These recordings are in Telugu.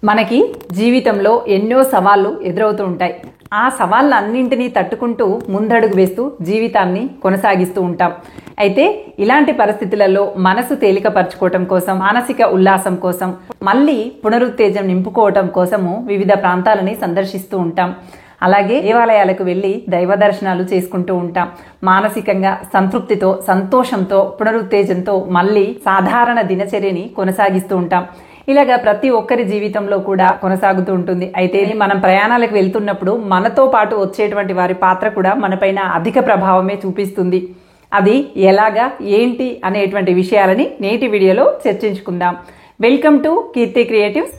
మనకి జీవితంలో ఎన్నో సవాళ్లు ఎదురవుతూ ఉంటాయి. ఆ సవాళ్ళన్నింటినీ తట్టుకుంటూ ముందడుగు వేస్తూ జీవితాన్ని కొనసాగిస్తూ ఉంటాం. అయితే ఇలాంటి పరిస్థితులలో మనసు తేలికపరచుకోవటం కోసం, మానసిక ఉల్లాసం కోసం, మళ్ళీ పునరుత్తేజం నింపుకోవటం కోసము వివిధ ప్రాంతాలని సందర్శిస్తూ ఉంటాం. అలాగే దేవాలయాలకు వెళ్ళి దైవ దర్శనాలు చేసుకుంటూ ఉంటాం. మానసికంగా సంతృప్తితో, సంతోషంతో, పునరుత్తేజంతో మళ్ళీ సాధారణ దినచర్యని కొనసాగిస్తూ ఉంటాం. ఇలాగా ప్రతి ఒక్కరి జీవితంలో కూడా కొనసాగుతూ ఉంటుంది. అయితే మనం ప్రయాణాలకు వెళ్తున్నప్పుడు మనతో పాటు వచ్చేటువంటి వారి పాత్ర కూడా మనపైన అధిక ప్రభావమే చూపిస్తుంది. అది ఎలాగా, ఏంటి అనేటువంటి విషయాలని నేటి వీడియోలో చర్చించుకుందాం. Welcome to Keerthi creatives.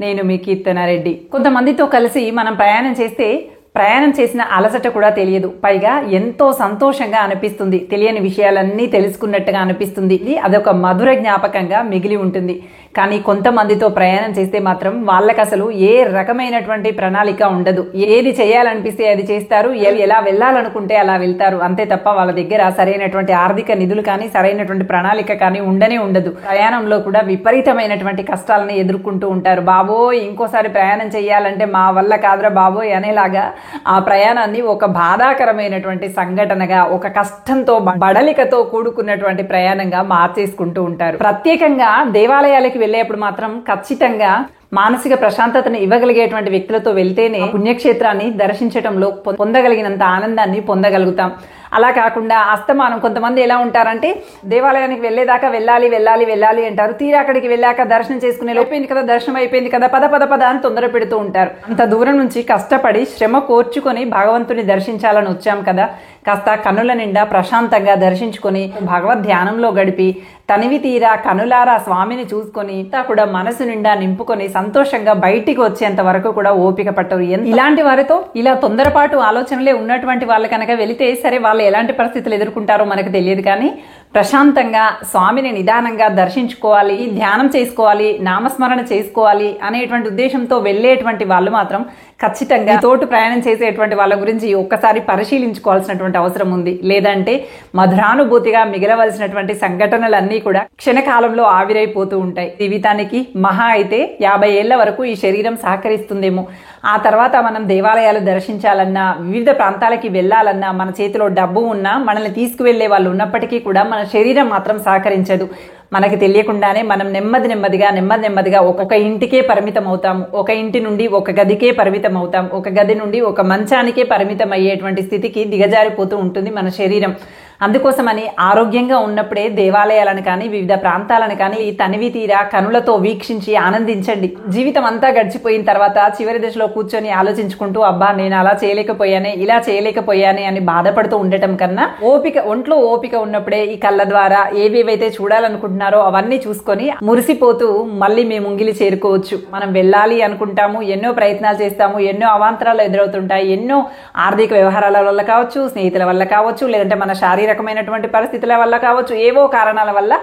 నేను మీ కీర్తనారెడ్డి. కొంతమందితో కలిసి మనం ప్రయాణం చేసిన అలసట కూడా తెలియదు. పైగా ఎంతో సంతోషంగా అనిపిస్తుంది. తెలియని విషయాలన్నీ తెలుసుకున్నట్టుగా అనిపిస్తుంది. అదొక మధుర జ్ఞాపకంగా మిగిలి ఉంటుంది. కానీ కొంతమందితో ప్రయాణం చేస్తే మాత్రం వాళ్ళకి అసలు ఏ రకమైనటువంటి ప్రణాళిక ఉండదు. ఏది చేయాలనిపిస్తే అది చేస్తారు, ఎలా వెళ్ళాలనుకుంటే అలా వెళ్తారు. అంతే తప్ప వాళ్ళ దగ్గర సరైనటువంటి ఆర్థిక నిధులు కానీ, సరైనటువంటి ప్రణాళిక కానీ ఉండదు. ప్రయాణంలో కూడా విపరీతమైనటువంటి కష్టాలను ఎదుర్కొంటూ ఉంటారు. బాబోయ్, ఇంకోసారి ప్రయాణం చేయాలంటే మా వల్ల కాదురా బాబోయ్ అనేలాగా ఆ ప్రయాణాన్ని ఒక బాధాకరమైనటువంటి సంఘటనగా, ఒక కష్టంతో, బడలికతో కూడుకున్నటువంటి ప్రయాణంగా మార్చేసుకుంటూ ఉంటారు. ప్రత్యేకంగా దేవాలయాలకి వెళ్ళేప్పుడు మాత్రం ఖచ్చితంగా మానసిక ప్రశాంతతను ఇవ్వగలిగేటువంటి వ్యక్తులతో వెళ్తేనే పుణ్యక్షేత్రాన్ని దర్శించడంలో పొందగలిగినంత ఆనందాన్ని పొందగలుగుతాం. అలా కాకుండా అస్తమానం కొంతమంది ఎలా ఉంటారంటే దేవాలయానికి వెళ్ళేదాకా వెళ్ళాలి అంటారు. తీరా అక్కడికి వెళ్ళాక దర్శనం చేసుకునే అయిపోయింది కదా, దర్శనం అయిపోయింది కదా, పద అని తొందర పెడుతూ ఉంటారు. అంత దూరం నుంచి కష్టపడి శ్రమ కోర్చుకొని భగవంతుని దర్శించాలని వచ్చాం కదా, కాస్త కన్నుల నిండా ప్రశాంతంగా దర్శించుకొని భగవద్ ధ్యానంలో గడిపి తనివి తీరా కనులారా స్వామిని చూసుకొని కూడా మనసు నిండా నింపుకొని సంతోషంగా బయటికి వచ్చేంత వరకు కూడా ఓపిక పట్టరు. ఇలాంటి వారితో ఇలా తొందరపాటు ఆలోచనలే ఉన్నటువంటి వాళ్ళు కనుక వెళితే సరే, వాళ్ళు ఎలాంటి పరిస్థితులు ఎదుర్కొంటారో మనకు తెలియదు. కానీ ప్రశాంతంగా స్వామిని నిదానంగా దర్శించుకోవాలి, ధ్యానం చేసుకోవాలి, నామస్మరణ చేసుకోవాలి అనేటువంటి ఉద్దేశంతో వెళ్ళేటువంటి వాళ్ళు మాత్రం ఖచ్చితంగా తోటి ప్రయాణం చేసేటువంటి వాళ్ళ గురించి ఒక్కసారి పరిశీలించుకోవాల్సినటువంటి అవసరం ఉంది. లేదంటే మధురానుభూతిగా మిగలవలసినటువంటి సంఘటనలన్నీ కూడా క్షణకాలంలో ఆవిరైపోతూ ఉంటాయి. జీవితానికి మహా అయితే 50 ఏళ్ల వరకు ఈ శరీరం సహకరిస్తుందేమో. ఆ తర్వాత మనం దేవాలయాలు దర్శించాలన్నా, వివిధ ప్రాంతాలకి వెళ్ళాలన్నా, మన చేతిలో డబ్బు ఉన్నా, మనల్ని తీసుకువెళ్లే వాళ్ళు ఉన్నప్పటికీ కూడా మన శరీరం మాత్రం సహకరించదు. మనకి తెలియకుండానే మనం నెమ్మదిగా ఒక్కొక్క ఇంటికే పరిమితం అవుతాము. ఒక ఇంటి నుండి ఒక గదికే పరిమితం అవుతాం. ఒక గది నుండి ఒక మంచానికే పరిమితం అయ్యేటువంటి స్థితికి దిగజారిపోతూ ఉంటుంది మన శరీరం. అందుకోసమని ఆరోగ్యంగా ఉన్నప్పుడే దేవాలయాలను కానీ, వివిధ ప్రాంతాలను కానీ తనివి తీరా కనులతో వీక్షించి ఆనందించండి. జీవితం అంతా గడిచిపోయిన తర్వాత చివరి దశలో కూర్చొని ఆలోచించుకుంటూ అబ్బా నేను అలా చేయలేకపోయానే, ఇలా చేయలేకపోయానే అని బాధపడుతూ ఉండటం కన్నా ఒంట్లో ఓపిక ఉన్నప్పుడే ఈ కళ్ళ ద్వారా ఏవేవైతే చూడాలనుకుంటున్నారో అవన్నీ చూసుకొని మురిసిపోతూ మళ్ళీ మేము ముంగిలి చేరుకోవచ్చు. మనం వెళ్ళాలి అనుకుంటాము, ఎన్నో ప్రయత్నాలు చేస్తాము, ఎన్నో అవాంతరాలు ఎదురవుతుంటాయి. ఎన్నో ఆర్థిక వ్యవహారాల వల్ల కావచ్చు, స్నేహితుల వల్ల కావచ్చు, లేదంటే మన శారీరకమైనటువంటి పరిస్థితుల వల్ల కావచ్చు, ఏవో కారణాల వల్ల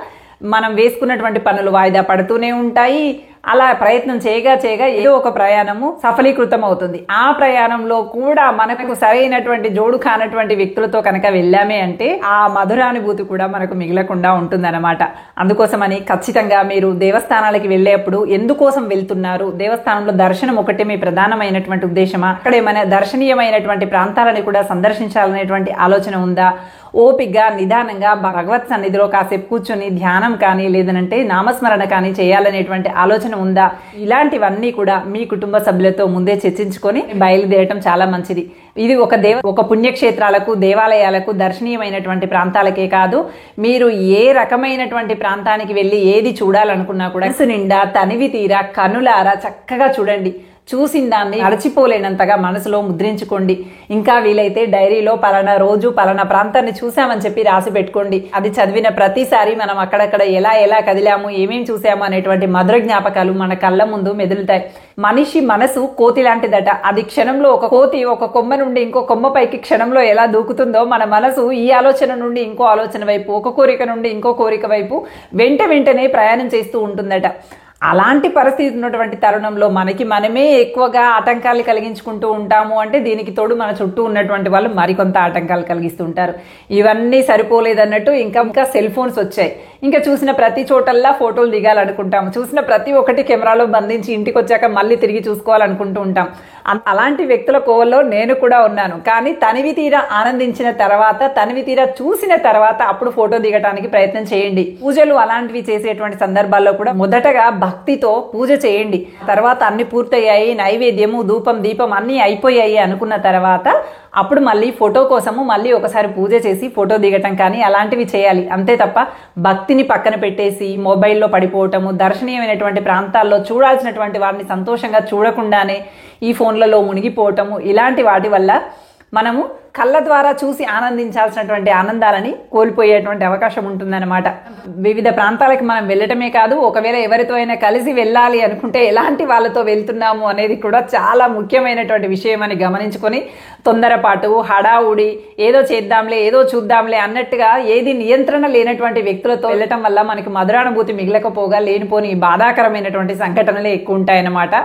మనం వేసుకున్నటువంటి పనులు వాయిదా పడుతూనే ఉంటాయి. అలా ప్రయత్నం చేయగా ఏదో ఒక ప్రయాణము సఫలీకృతం అవుతుంది. ఆ ప్రయాణంలో కూడా మనకు సరైనటువంటి జోడు కానటువంటి వ్యక్తులతో కనుక వెళ్ళామే అంటే ఆ మధురానుభూతి కూడా మనకు మిగలకుండా ఉంటుందన్నమాట. అందుకోసమని ఖచ్చితంగా మీరు దేవస్థానాలకి వెళ్ళేప్పుడు ఎందుకోసం వెళ్తున్నారు, దేవస్థానంలో దర్శనం ఒకటే మీ ప్రధానమైనటువంటి ఉద్దేశమా, అక్కడ ఏమైనా దర్శనీయమైనటువంటి ప్రాంతాలని కూడా సందర్శించాలనేటువంటి ఆలోచన ఉందా, ఓపిగ్గా నిదానంగా భగవత్ సన్నిధిలో కాసేపు కూర్చొని ధ్యానం కానీ, లేదనంటే నామస్మరణ కానీ చేయాలనేటువంటి ఆలోచన ఉందా, ఇలాంటివన్నీ కూడా మీ కుటుంబ సభ్యులతో ముందే చర్చించుకొని బయలుదేరటం చాలా మంచిది. ఇది ఒక పుణ్యక్షేత్రాలకు, దేవాలయాలకు, దర్శనీయమైనటువంటి ప్రాంతాలకే కాదు, మీరు ఏ రకమైనటువంటి ప్రాంతానికి వెళ్ళి ఏది చూడాలనుకున్నా కూడా మనసు నిండా తనివి తీరా కనులారా చక్కగా చూడండి. చూసిన దాన్ని మరచిపోలేనంతగా మనసులో ముద్రించుకోండి. ఇంకా వీలైతే డైరీలో పలానా రోజు పలానా ప్రాంతాన్ని చూసామని చెప్పి రాసి పెట్టుకోండి. అది చదివిన ప్రతిసారి మనం అక్కడక్కడ ఎలా కదిలాము, ఏమేం చూసాము అనేటువంటి మధుర జ్ఞాపకాలు మన కళ్ళ ముందు మెదులుతాయి. మనిషి మనసు కోతి లాంటిదట. అది క్షణంలో ఒక కోతి ఒక కొమ్మ నుండి ఇంకో కొమ్మ పైకి క్షణంలో ఎలా దూకుతుందో, మన మనసు ఈ ఆలోచన నుండి ఇంకో ఆలోచన వైపు, ఒక కోరిక నుండి ఇంకో కోరిక వైపు వెంటనే ప్రయాణం చేస్తూ ఉంటుందట. అలాంటి పరిస్థితి ఉన్నటువంటి తరుణంలో మనకి మనమే ఎక్కువగా ఆటంకాలు కలిగించుకుంటూ ఉంటాము అంటే దీనికి తోడు మన చుట్టూ ఉన్నటువంటి వాళ్ళు మరికొంత ఆటంకాలు కలిగిస్తుంటారు. ఇవన్నీ సరిపోలేదన్నట్టు ఇంకా సెల్ ఫోన్స్ వచ్చాయి. ఇంకా చూసిన ప్రతి చోటల్లా ఫోటోలు దిగాలనుకుంటాము. చూసిన ప్రతి ఒక్కటి కెమెరాలో బంధించి ఇంటికి వచ్చాక మళ్ళీ తిరిగి చూసుకోవాలనుకుంటూ ఉంటాం. అలాంటి వ్యక్తుల కోవల్లో నేను కూడా ఉన్నాను. కానీ తనివి తీరా ఆనందించిన తర్వాత, తనివి తీరా చూసిన తర్వాత అప్పుడు ఫోటో దిగడానికి ప్రయత్నం చేయండి. పూజలు అలాంటివి చేసేటువంటి సందర్భాల్లో కూడా మొదటగా భక్తితో పూజ చేయండి. తర్వాత అన్ని పూర్తయ్యాయి, నైవేద్యము, ధూపం, దీపం అన్నీ అయిపోయాయి అనుకున్న తర్వాత అప్పుడు మళ్ళీ ఫోటో కోసము మళ్ళీ ఒకసారి పూజ చేసి ఫోటో దిగటం కానీ అలాంటివి చేయాలి. అంతే తప్ప భక్తిని పక్కన పెట్టేసి మొబైల్లో పడిపోవటము, దర్శనీయమైనటువంటి ప్రాంతాల్లో చూడాల్సినటువంటి వారిని సంతోషంగా చూడకుండానే ఈ ఫోన్లలో మునిగిపోవటము, ఇలాంటి వాటి వల్ల మనము కళ్ళ ద్వారా చూసి ఆనందించాల్సినటువంటి ఆనందాలని కోల్పోయేటువంటి అవకాశం ఉంటుందన్నమాట. వివిధ ప్రాంతాలకు మనం వెళ్ళటమే కాదు, ఒకవేళ ఎవరితో అయినా కలిసి వెళ్ళాలి అనుకుంటే ఎలాంటి వాళ్ళతో వెళ్తున్నాము అనేది కూడా చాలా ముఖ్యమైనటువంటి విషయం అని గమనించుకొని తొందరపాటు, హడావుడి, ఏదో చేద్దాంలే, ఏదో చూద్దాంలే అన్నట్టుగా ఏది నియంత్రణ లేనటువంటి వ్యక్తులతో వెళ్ళటం వల్ల మనకి మధురానుభూతి మిగలకపోగా లేనిపోని బాధాకరమైనటువంటి సంఘటనలే ఎక్కువ ఉంటాయన్నమాట.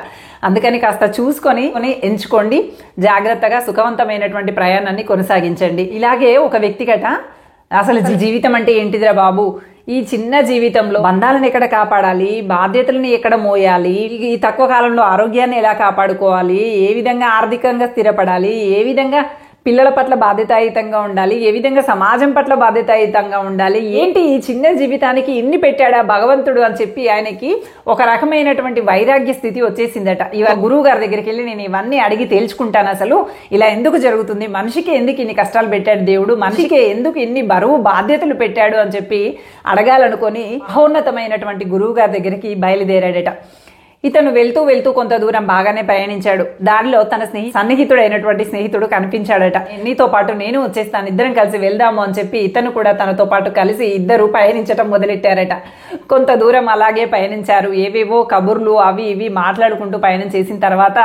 అందుకని కాస్త చూసుకొని ఎంచుకోండి. జాగ్రత్తగా సుఖవంతమైనటువంటి ప్రయాణాన్ని కొనసాగించండి. ఇలాగే ఒక వ్యక్తిగత అసలు జీవితం అంటే ఏంటిదిరా బాబు, ఈ చిన్న జీవితంలో బంధాలను ఎక్కడ కాపాడాలి, బాధ్యతలను ఎక్కడ మోయాలి, ఈ తక్కువ కాలంలో ఆరోగ్యాన్ని ఎలా కాపాడుకోవాలి, ఏ విధంగా ఆర్థికంగా స్థిరపడాలి, ఏ విధంగా పిల్లల పట్ల బాధ్యతాయుతంగా ఉండాలి, ఏ విధంగా సమాజం పట్ల బాధ్యతాయుతంగా ఉండాలి, ఏంటి ఈ చిన్న జీవితానికి ఇన్ని పెట్టాడా భగవంతుడు అని చెప్పి ఆయనకి ఒక రకమైనటువంటి వైరాగ్య స్థితి వచ్చేసిందట. ఇవాళ గురువు గారి దగ్గరికి వెళ్ళి నేను ఇవన్నీ అడిగి తేల్చుకుంటాను, అసలు ఇలా ఎందుకు జరుగుతుంది, మనిషికి ఎందుకు ఇన్ని కష్టాలు పెట్టాడు దేవుడు, మనిషికి ఎందుకు ఇన్ని బరువు బాధ్యతలు పెట్టాడు అని చెప్పి అడగాలనుకొని మహోన్నతమైనటువంటి గురువు గారి దగ్గరికి బయలుదేరాడట. ఇతను వెళ్తూ వెళ్తూ కొంత దూరం బాగానే ప్రయాణించాడు. దానిలో తన సన్నిహితుడైనటువంటి స్నేహితుడు కనిపించాడట. నీతో పాటు నేను వచ్చేస్తాను, ఇద్దరం కలిసి వెళ్దాము అని చెప్పి ఇతను కూడా తనతో పాటు కలిసి ఇద్దరు పయనించడం మొదలెట్టారట. కొంత దూరం అలాగే పయనించారు. ఏవేవో కబుర్లు అవి ఇవి మాట్లాడుకుంటూ పయనం చేసిన తర్వాత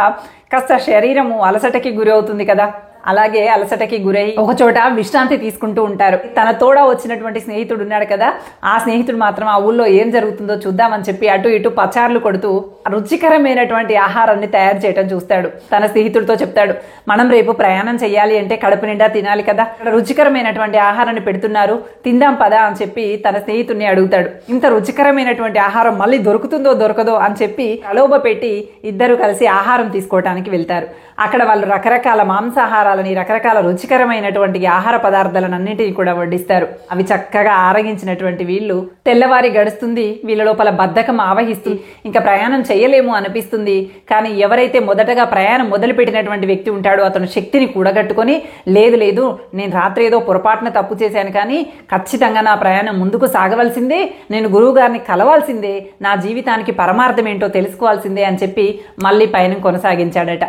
కాస్త శరీరము అలసటకి గురి అవుతుంది కదా, అలాగే అలసటకి గురై ఒక చోట విశ్రాంతి తీసుకుంటూ ఉంటారు. తన తోడ వచ్చినటువంటి స్నేహితుడు ఉన్నాడు కదా, ఆ స్నేహితుడు మాత్రం ఆ ఊళ్ళో ఏం జరుగుతుందో చూద్దామని చెప్పి అటు ఇటు పచార్లు కొడుతూ రుచికరమైనటువంటి ఆహారాన్ని తయారు చేయడం చూస్తాడు. తన స్నేహితుడితో చెప్తాడు, మనం రేపు ప్రయాణం చెయ్యాలి అంటే కడుపు నిండా తినాలి కదా, రుచికరమైనటువంటి ఆహారాన్ని పెడుతున్నారు, తిందాం పదా అని చెప్పి తన స్నేహితుడిని అడుగుతాడు. ఇంత రుచికరమైనటువంటి ఆహారం మళ్ళీ దొరుకుతుందో దొరకదో అని చెప్పి ప్రలోభ పెట్టి ఇద్దరు కలిసి ఆహారం తీసుకోవడానికి వెళ్తారు. అక్కడ వాళ్ళు రకరకాల మాంసాహారాలని, రకరకాల రుచికరమైనటువంటి ఆహార పదార్థాలను అన్నింటినీ కూడా వడ్డిస్తారు. అవి చక్కగా ఆరగించినటువంటి వీళ్ళు తెల్లవారి గడుస్తుంది, వీళ్ళ లోపల బద్ధకం ఆవహిస్తుంది, ఇంకా ప్రయాణం చేయలేము అనిపిస్తుంది. కానీ ఎవరైతే మొదటగా ప్రయాణం మొదలు పెట్టినటువంటి వ్యక్తి ఉంటాడో అతను శక్తిని కూడగట్టుకొని లేదు లేదు నేను రాత్రి ఏదో పొరపాటున తప్పు చేశాను, కానీ ఖచ్చితంగా నా ప్రయాణం ముందుకు సాగవలసిందే, నేను గురువు గారిని కలవాల్సిందే, నా జీవితానికి పరమార్థం ఏంటో తెలుసుకోవాల్సిందే అని చెప్పి మళ్ళీ పయనం కొనసాగించాడట.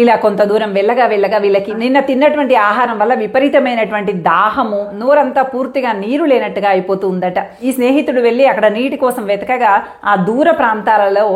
ఇలా కొంత దూరం వెళ్ళగా వెళ్ళగా వీళ్ళకి నిన్న తిన్నటువంటి ఆహారం వల్ల విపరీతమైనటువంటి దాహము, నోరంతా పూర్తిగా నీరు లేనట్టుగా అయిపోతూ ఉందట. ఈ స్నేహితుడు వెళ్ళి అక్కడ నీటి కోసం వెతకగా ఆ దూర ప్రాంతాలలో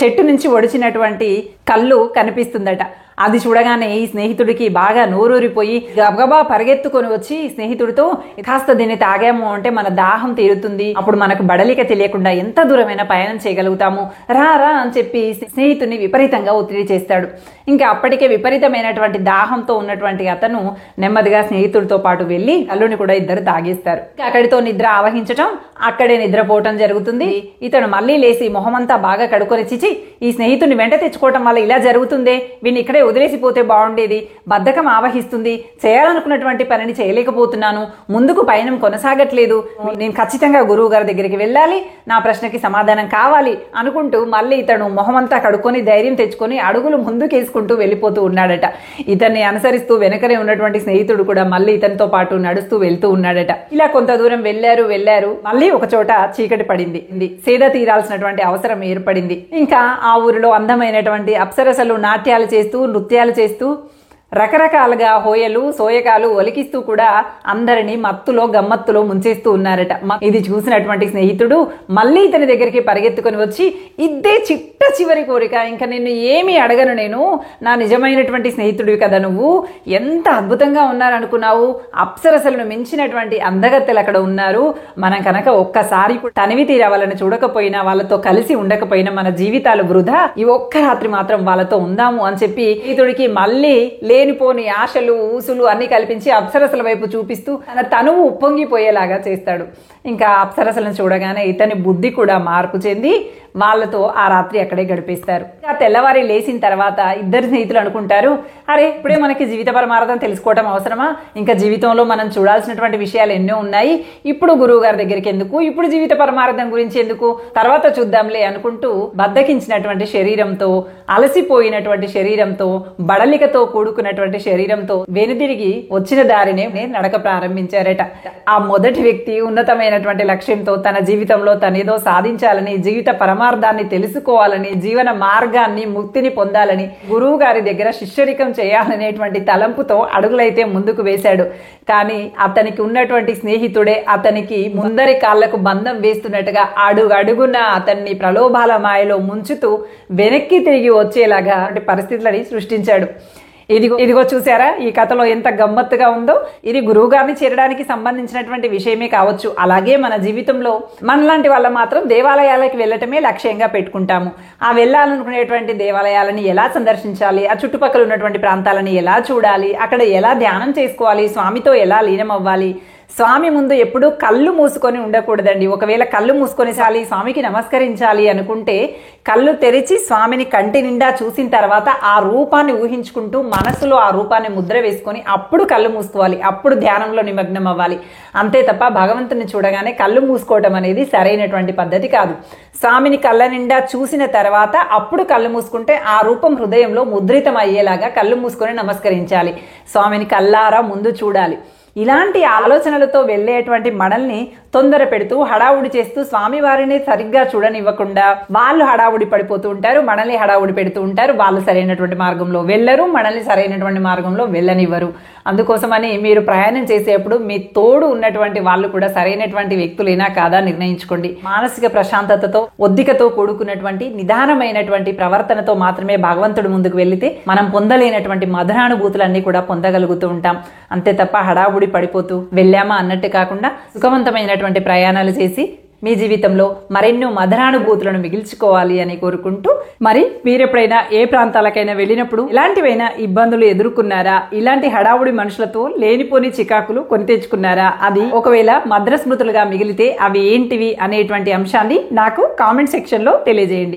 చెట్టు నుంచి ఒడిచినటువంటి కళ్ళు కనిపిస్తుందట. అది చూడగానే ఈ స్నేహితుడికి బాగా నోరూరిపోయి గబగబా పరిగెత్తుకొని వచ్చి స్నేహితుడితో కాస్త దీన్ని తాగాము అంటే మన దాహం తీరుతుంది, అప్పుడు మనకు బడలిక తెలియకుండా ఎంత దూరమైనా ప్రయాణం చేయగలుగుతాము, రా రా అని చెప్పి స్నేహితుడిని విపరీతంగా ఒత్తిడి చేస్తాడు. ఇంకా అప్పటికే విపరీతమైనటువంటి దాహంతో ఉన్నటువంటి అతను నెమ్మదిగా స్నేహితుడితో పాటు వెళ్ళి కళ్ళుని కూడా ఇద్దరు తాగేస్తారు. అక్కడితో నిద్ర ఆవహించటం, అక్కడే నిద్రపోవటం జరుగుతుంది. ఇతను మళ్ళీ లేచి మొహమంతా బాగా కడుకొని చిచి ఈ స్నేహితుడిని వెంట తెచ్చుకోవటం వల్ల ఇలా జరుగుతుందే, వీడిని ఇక్కడే వదిలేసిపోతే బాగుండేది, బద్ధకం ఆవహిస్తుంది, చేయాలనుకున్నటువంటి పనిని చేయలేకపోతున్నాను, ముందుకు పయనం కొనసాగట్లేదు, నేను ఖచ్చితంగా గురువు గారి దగ్గరికి వెళ్ళాలి, నా ప్రశ్నకి సమాధానం కావాలి అనుకుంటూ మళ్ళీ ఇతను మొహమంతా కడుక్కొని ధైర్యం తెచ్చుకొని అడుగులు ముందుకేసుకుంటూ వెళ్ళిపోతూ ఉన్నాడట. ఇతన్ని అనుసరిస్తూ వెనకనే ఉన్నటువంటి స్నేహితుడు కూడా మళ్ళీ ఇతనితో పాటు నడుస్తూ వెళ్తూ ఉన్నాడట. ఇలా కొంత దూరం వెళ్ళారు. మళ్ళీ ఒక చోట చీకటి పడింది, సేద తీరాల్సినటువంటి అవసరం ఏర్పడింది. ఇంకా ఆ ఊరిలో అందమైనటువంటి అప్సరసలు నాట్యాలు చేస్తూ నృత్యాలు చేస్తూ రకరకాలుగా హోయలు సోయకాలు ఒలికిస్తూ కూడా అందరినీ మత్తులో గమ్మత్తులో ముంచేస్తూ ఉన్నారట. ఇది చూసినటువంటి స్నేహితుడు మళ్ళీ ఇతని దగ్గరికి పరిగెత్తుకొని వచ్చి, ఇద్దే చిట్ట చివరి కోరిక, ఇంకా నిన్ను ఏమీ అడగను, నేను నా నిజమైనటువంటి స్నేహితుడివి కదా, నువ్వు ఎంత అద్భుతంగా ఉన్నారనుకున్నావు, అప్సరసలను మించినటువంటి అందగత్తెలు అక్కడ ఉన్నారు, మనం కనుక ఒక్కసారి తనివి తీరా వాళ్ళని చూడకపోయినా వాళ్ళతో కలిసి ఉండకపోయినా మన జీవితాలు వృధా, ఈ ఒక్క రాత్రి మాత్రం వాళ్ళతో ఉందాము అని చెప్పి స్నేహితుడికి మళ్ళీ లేనిపోని ఆశలు ఊసులు అన్ని కల్పించి అప్సరసల వైపు చూపిస్తూ తన తనువు ఉప్పొంగిపోయేలాగా చేస్తాడు. ఇంకా అప్సరసలను చూడగానే ఇతని బుద్ధి కూడా మార్పు చెంది వాళ్ళతో ఆ రాత్రి అక్కడే గడిపేస్తారు. ఆ తెల్లవారి లేచిన తర్వాత ఇద్దరు స్నేహితులు అనుకుంటారు, అరే ఇప్పుడే మనకి జీవిత పరమార్థం తెలుసుకోవటం అవసరమా, ఇంకా జీవితంలో మనం చూడాల్సినటువంటి విషయాలు ఎన్నో ఉన్నాయి, ఇప్పుడు గురువు గారి దగ్గరికి ఎందుకు, ఇప్పుడు జీవిత పరమార్థం గురించి ఎందుకు, తర్వాత చూద్దాంలే అనుకుంటూ బద్దకించినటువంటి శరీరంతో, అలసిపోయినటువంటి శరీరంతో, బడలికతో కూడుకున్నటువంటి శరీరంతో వెనుదిరిగి వచ్చిన దారినే నడక ప్రారంభించారట. ఆ మొదటి వ్యక్తి ఉన్నతమైనటువంటి లక్ష్యంతో తన జీవితంలో తనేదో సాధించాలని, జీవిత పరమార్థాన్ని తెలుసుకోవాలని, జీవన మార్గాన్ని ముక్తిని పొందాలని, గురువు గారి దగ్గర శిష్యరికం చేయాలనేటువంటి తలంపుతో అడుగులైతే ముందుకు వేశాడు. కానీ అతనికి ఉన్నటువంటి స్నేహితుడే అతనికి ముందరి కాళ్లకు బంధం వేస్తున్నట్టుగా అడుగడుగున అతన్ని ప్రలోభాల మాయలో ముంచుతూ వెనక్కి తిరిగి వచ్చేలాగా పరిస్థితులని సృష్టించాడు. ఇదిగో చూసారా ఈ కథలో ఎంత గమ్మత్తుగా ఉందో. ఇది గురువు గారిని చేరడానికి సంబంధించినటువంటి విషయమే కావచ్చు. అలాగే మన జీవితంలో మనలాంటి వాళ్ళ మాత్రం దేవాలయాలకు వెళ్ళటమే లక్ష్యంగా పెట్టుకుంటాము. ఆ వెళ్ళాలనుకునేటువంటి దేవాలయాలని ఎలా సందర్శించాలి, ఆ చుట్టుపక్కల ఉన్నటువంటి ప్రాంతాలని ఎలా చూడాలి, అక్కడ ఎలా ధ్యానం చేసుకోవాలి, స్వామితో ఎలా లీనం అవ్వాలి, స్వామి ముందు ఎప్పుడూ కళ్ళు మూసుకొని ఉండకూడదండి. ఒకవేళ కళ్ళు మూసుకొని స్వామికి నమస్కరించాలి అనుకుంటే కళ్ళు తెరిచి స్వామిని కంటి నిండా చూసిన తర్వాత ఆ రూపాన్ని ఊహించుకుంటూ మనసులో ఆ రూపాన్ని ముద్ర వేసుకొని అప్పుడు కళ్ళు మూసుకోవాలి, అప్పుడు ధ్యానంలో నిమగ్నం అవ్వాలి. అంతే తప్ప భగవంతుని చూడగానే కళ్ళు మూసుకోవటం అనేది సరైనటువంటి పద్ధతి కాదు. స్వామిని కళ్ళ నిండా చూసిన తర్వాత అప్పుడు కళ్ళు మూసుకుంటే ఆ రూపం హృదయంలో ముద్రితం అయ్యేలాగా కళ్ళు మూసుకొని నమస్కరించాలి. స్వామిని కళ్ళారా ముందు చూడాలి. ఇలాంటి ఆలోచనలతో వెళ్ళేటువంటి మనల్ని తొందర పెడుతూ హడావుడి చేస్తూ స్వామివారిని సరిగ్గా చూడనివ్వకుండా వాళ్ళు హడావుడి పడిపోతూ ఉంటారు, మనల్ని హడావుడి పెడుతూ ఉంటారు. వాళ్ళు సరైనటువంటి మార్గంలో వెళ్ళరు, మనల్ని సరైనటువంటి మార్గంలో వెళ్ళనివ్వరు. అందుకోసమని మీరు ప్రయాణం చేసేప్పుడు మీ తోడు ఉన్నటువంటి వాళ్ళు కూడా సరైనటువంటి వ్యక్తులేనా కాదా నిర్ణయించుకోండి. మానసిక ప్రశాంతతతో ఒద్దికతో కూడుకున్నటువంటి నిదానమైనటువంటి ప్రవర్తనతో మాత్రమే భగవంతుడి ముందుకు వెళితే మనం పొందలేనటువంటి మధురానుభూతులన్నీ కూడా పొందగలుగుతూ ఉంటాం. అంతే తప్ప హడావుడి పడిపోతూ వెళ్ళామా అన్నట్టు కాకుండా సుఖవంతమైనటువంటి ప్రయాణాలు చేసి మీ జీవితంలో మరెన్నో మధురానుభూతులను మిగిల్చుకోవాలి అని కోరుకుంటూ, మరి మీరెప్పుడైనా ఏ ప్రాంతాలకైనా వెళ్ళినప్పుడు ఇలాంటివైనా ఇబ్బందులు ఎదుర్కొన్నారా, ఇలాంటి హడావుడి మనుషులతో లేనిపోని చికాకులు కొని తెచ్చుకున్నారా, అది ఒకవేళ మధుర స్మృతులుగా మిగిలితే అవి ఏంటివి అనేటువంటి అంశాన్ని నాకు కామెంట్ సెక్షన్ లో తెలియజేయండి.